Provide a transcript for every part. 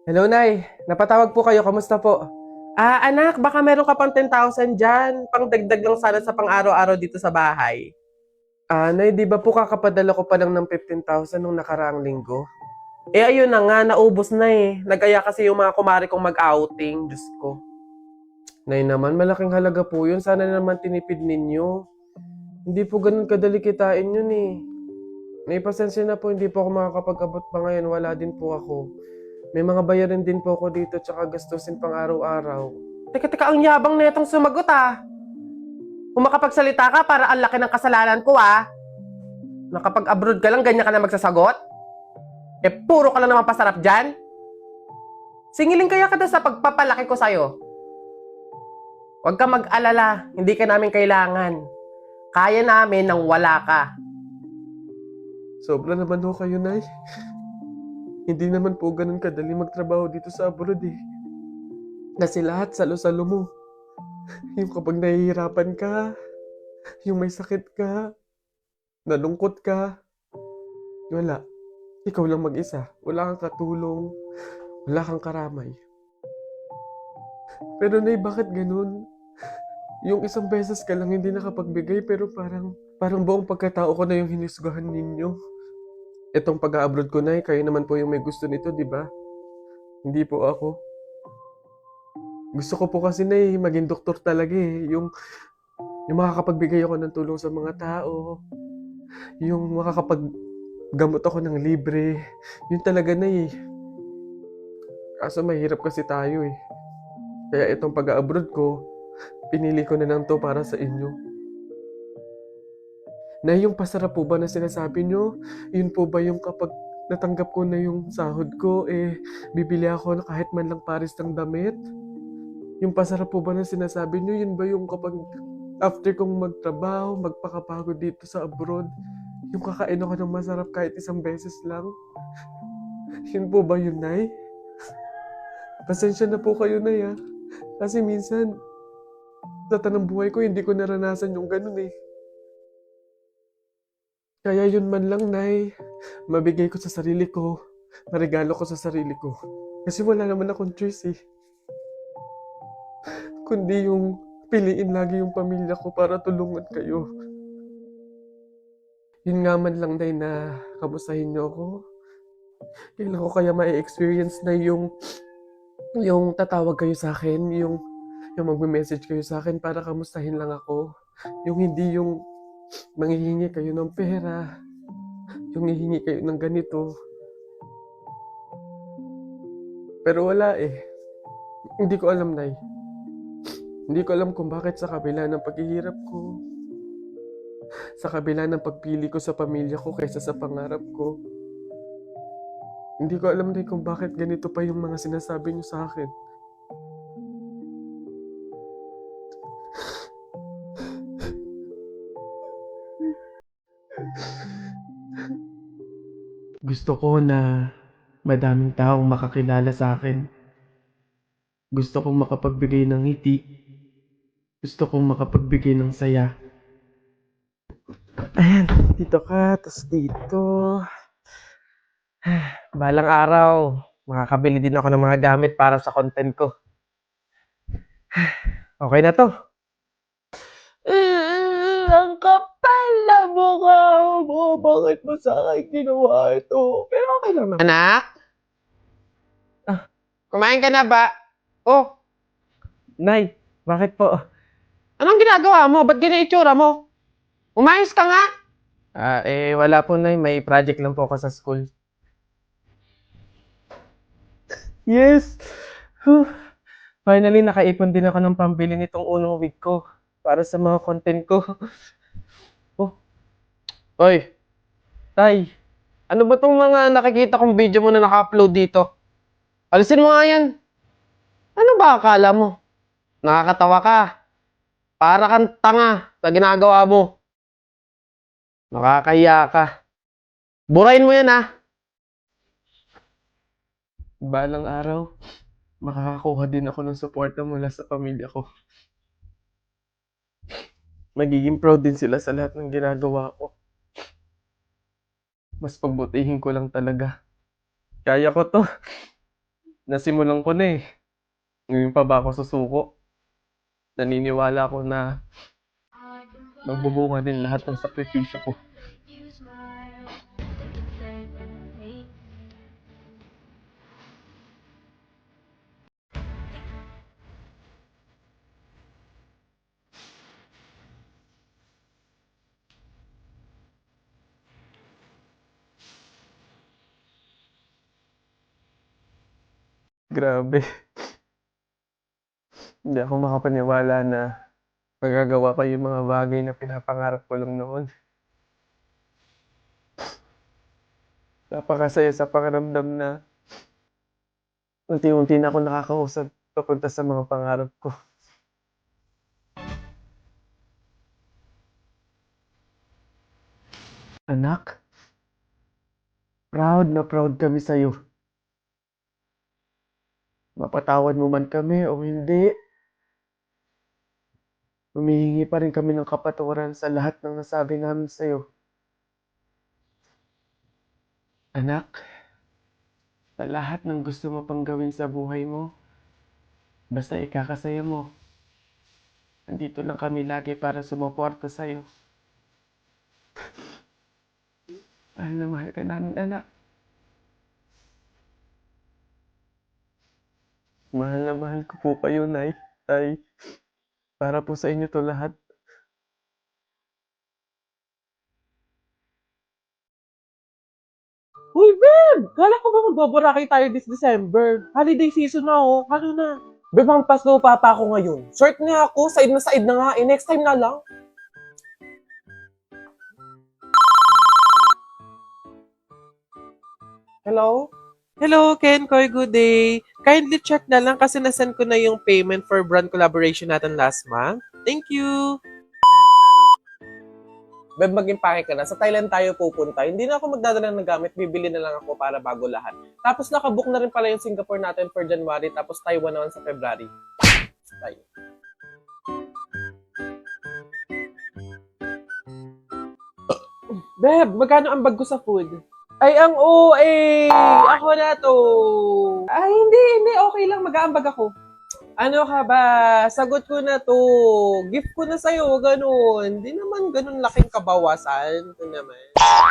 Hello, Nay. Napatawag po kayo. Kamusta po? Anak, baka meron ka pang 10,000 dyan. Pang dagdag lang sana sa pang-araw-araw dito sa bahay. Nay, di ba po kakapadala ko pa lang ng 15,000 nung nakaraang linggo? Ayun na nga, naubos na eh. Nag-aya kasi yung mga kumari kong mag-outing. Diyos ko. Nay naman, malaking halaga po yun. Sana naman tinipid ninyo. Hindi po ganun kadali kitain yun eh. Nay, pasensya na po. Hindi po ako makakapag-abot pa ngayon. Wala din po ako. May mga bayarin din po ako dito tsaka gastusin pang araw-araw. Teka, ang yabang na itong sumagot ah. Kung makapagsalita ka, para ang laki ng kasalanan ko ah. Nakapag-abroad ka lang, ganyan ka na magsasagot? Puro ka lang naman pasarap dyan. Singilin kaya ka sa pagpapalaki ko sa'yo. Huwag ka mag-alala, hindi ka namin kailangan. Kaya namin nang wala ka. Sobra naman ho kayo, Nay. Hindi naman po ganun kadali magtrabaho dito sa abroad eh. Kasi lahat salo-salo mo. Yung kapag nahihirapan ka, yung may sakit ka, nalungkot ka, wala. Ikaw lang mag-isa. Wala kang katulong, wala kang karamay. Pero Nay, bakit ganun? Yung isang beses ka lang hindi nakapagbigay pero parang buong pagkatao ko na yung hinusgahan ninyo. Itong pag-a-abroad ko, Nay, kayo naman po yung may gusto nito, di ba? Hindi po ako. Gusto ko po kasi, Nay, maging doktor talaga eh. Yung makakapagbigay ako ng tulong sa mga tao. Yung makakapaggamot ako ng libre. Yun talaga, Nay. Kaso mahirap kasi tayo eh. Kaya itong pag-a-abroad ko, pinili ko na lang to para sa inyo. Na yung pasarap po ba na sinasabi nyo, yun po ba yung kapag natanggap ko na yung sahod ko, bibili ako na kahit man lang pares ng damit? Yung pasarap po ba na sinasabi nyo, yun ba yung kapag after kong magtrabaho, magpakapagod dito sa abroad, yung kakain ako ng masarap kahit isang beses lang? Yun po ba yun, Nay? Pasensya na po kayo, Nay, ah. Kasi minsan, sa tanang buhay ko, hindi ko naranasan yung ganun eh. Kaya yun man lang, Nay, mabigay ko sa sarili ko, maregalo ko sa sarili ko. Kasi wala naman akong choice eh. Kundi yung piliin lagi yung pamilya ko para tulungan kayo. Yun nga man lang, Nay, na kamustahin niyo ako. Kailan ko kaya ma-experience na yung tatawag kayo sa akin, yung magme-message kayo sa akin para kamustahin lang ako. Yung hindi yung manghihingi kayo ng pera, yung hihingi kayo ng ganito. Pero wala eh. Hindi ko alam, Nay. Hindi ko alam kung bakit sa kabila ng paghihirap ko, sa kabila ng pagpili ko sa pamilya ko kaysa sa pangarap ko, hindi ko alam din kung bakit ganito pa yung mga sinasabi niyo sa akin. Gusto ko na madaming taong makakilala sa akin. Gusto kong makapagbigay ng ngiti. Gusto kong makapagbigay ng saya. Ayan, dito ka, tas dito. Balang araw, makakabili din ako ng mga gamit para sa content ko. Okay na to. Ang kapal na mukha mo. Bakit mo sa akin ginawa ito? Pero okay lang naman. Anak? Kumain ka na ba? Oh, Nay, bakit po? Anong ginagawa mo? Ba't ganyan itsura mo? Umayos ka nga? Wala po, Nay. May project lang po ako sa school. Yes! Whew. Finally, nakaipon din ako ng pambili nitong unang week ko para sa mga content ko. Oh, oy, Tay, ano ba tong mga nakikita kong video mo na naka-upload dito? Alisin mo nga yan. Ano ba akala mo? Nakakatawa ka. Para kang tanga sa ginagawa mo. Nakakahiya ka. Burahin mo yan ah. Balang araw, makakakuha din ako ng suporta mula sa pamilya ko. Magiging proud din sila sa lahat ng ginagawa ko. Mas pagbutihin ko lang talaga. Kaya ko to. Nasimulan ko na eh. Ngayon pa ba ako susuko? Naniniwala ko na magbubunga din lahat ng sakripisyo ko. Grabe. Hindi ako makapaniwala na magagawa pa yung mga bagay na pinapangarap ko lang noon. Napakasaya sa pakiramdam na unti-unti na ako nakakausap papunta sa mga pangarap ko. Anak, proud kami sa'yo. Mapatawad mo man kami o hindi, humihingi pa rin kami ng kapatawaran sa lahat ng nasabi namin sa'yo. Anak, sa lahat ng gusto mo pang gawin sa buhay mo, basta ikakasaya mo. Nandito lang kami lagi para sumuporta sa'yo. Mahal na mahal ka namin, anak. Mahal na mahal ko po kayo, Nay. Tay, para po sa inyo to lahat. Uy, babe! Kala ko ba magbabaraki tayo this December? Holiday season na oh. Ano na? Babe, ang pasto pa ako ngayon. Short nga ako. Side na nga. Next time na lang. Hello? Hello, Ken Koy. Good day. Kindly check na lang kasi nasend ko na yung payment for brand collaboration natin last month. Thank you. Babe, mag-impake ka na. Sa Thailand tayo pupunta. Hindi na ako magdadala ng gamit. Bibili na lang ako para bago lahat. Tapos nakabook na rin pala yung Singapore natin for January. Tapos Taiwan naman sa February. Tayo. Babe, magkano ang bag ko sa food? Ay, ang OA! Ako na to! Ay, hindi. Okay lang. Mag-aambag ako. Ano ka ba? Sagot ko na to. Gift ko na sa'yo, ganun. Hindi naman ganun laking kabawasan. Ito naman.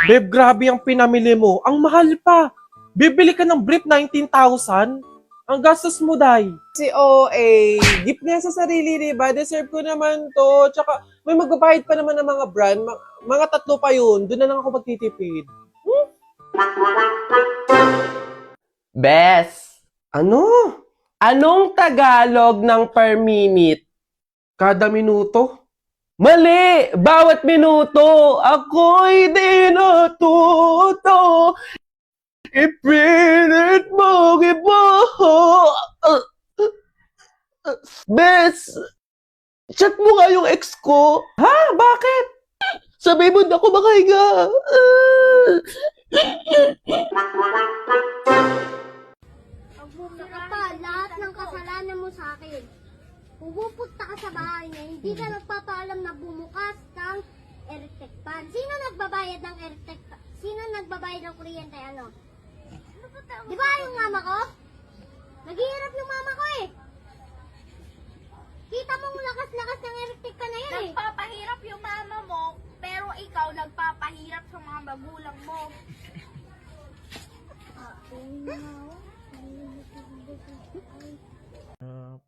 Babe, grabe ang pinamili mo. Ang mahal pa. Bibili ka ng brief 19,000? Ang gastos mo, day. Si OA, gift niya sa sarili, diba? Deserve ko naman to. Tsaka, may magbabayad pa naman ng mga brand. Mga tatlo pa yun. Doon na lang ako magtitipid. Bes! Ano? Anong Tagalog ng per minute? Kada minuto? Mali! Bawat minuto, ako'y di natuto. Ipilit mo, iba. Bes! Chat mo nga yung ex ko. Ha? Bakit? Sabi mo na ako makahiga. Saka pa, lahat ng kasalanan mo sa akin. Pumupunta ka sa bahay na hindi ka nagpapaalam na bumukas ng electric fan. Sino nagbabayad ng electric fan? Sino nagbabayad ng kuryente? Ano? Di ba yung mama ko? Naghihirap yung mama ko eh. Kita mong lakas-lakas ng electric fan na yan eh. Nagpapahirap yung mama mo, pero ikaw nagpapahirap sa mga magulang mo.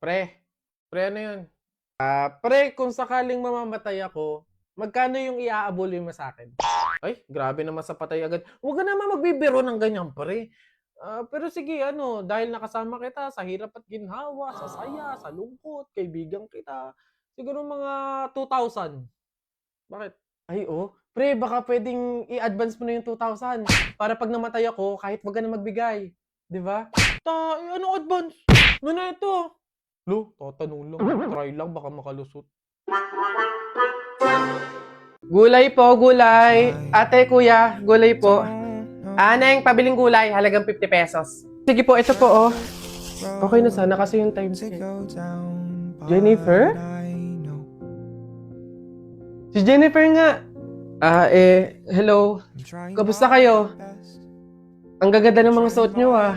Pre, ano yun? Pre, kung sakaling mamamatay ako, magkano yung iaabuli mo sa akin? Ay, grabe naman sa patay agad. Huwag ka naman magbibiro ng ganyan, pre. Pero sige, dahil nakasama kita sa hirap at ginhawa, sa saya, sa lungkot, kaibigan kita, siguro mga 2,000. Bakit? Ay, oh. Pre, baka pwedeng i-advance mo na yung 2,000 para pag namatay ako, kahit wag ka na magbigay. Di ba? Ano advance? Ano na ito? Lo, tatanong lang. Try lang, baka makalusot. Gulay po, gulay. Ate, kuya, gulay po. Neng, pabiling gulay, halagang 50 pesos. Sige po, ito po, oh. Okay na sana kasi yung time check. Jennifer? Si Jennifer nga. Hello. Kamusta kayo? Ang gaganda ng mga suot nyo, ah.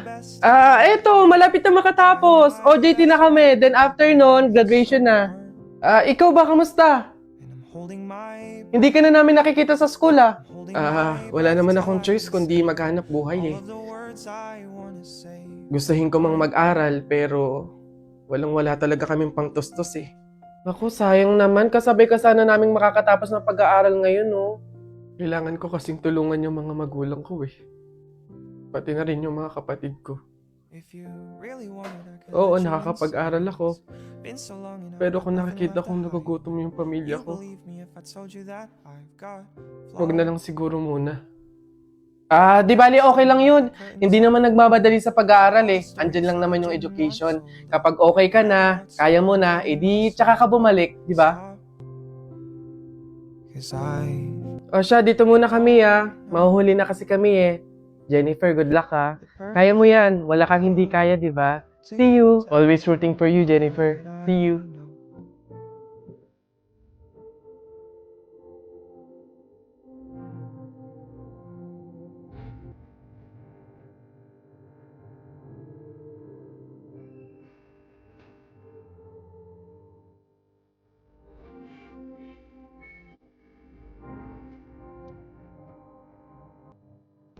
Eto, malapit na makatapos. OJT na kami. Then after nun, graduation na. Ikaw ba, kamusta? Hindi ka na namin nakikita sa school, ah. Wala naman akong choice kundi maghanap buhay, eh. Gustuhin ko mang mag-aral, pero walang-wala talaga kaming pangtustos, eh. Naku, sayang naman. Kasabay ka sana naming makakatapos ng pag-aaral ngayon, oh. Kailangan ko kasing tulungan yung mga magulang ko, eh. Pati na rin yung mga kapatid ko. Oo, nakakapag-aral ako. Pero kung nakikita kong nagugutom yung pamilya ko, huwag na lang siguro muna. Di bali okay lang yun. Hindi naman nagmamadali sa pag-aaral eh. Andyan lang naman yung education. Kapag okay ka na, kaya mo na, edi tsaka ka bumalik, di ba? O siya, dito muna kami ah. Mahuhuli na kasi kami eh. Jennifer, good luck ha. Kaya mo yan. Wala kang hindi kaya, di ba? See you. Always rooting for you, Jennifer. See you.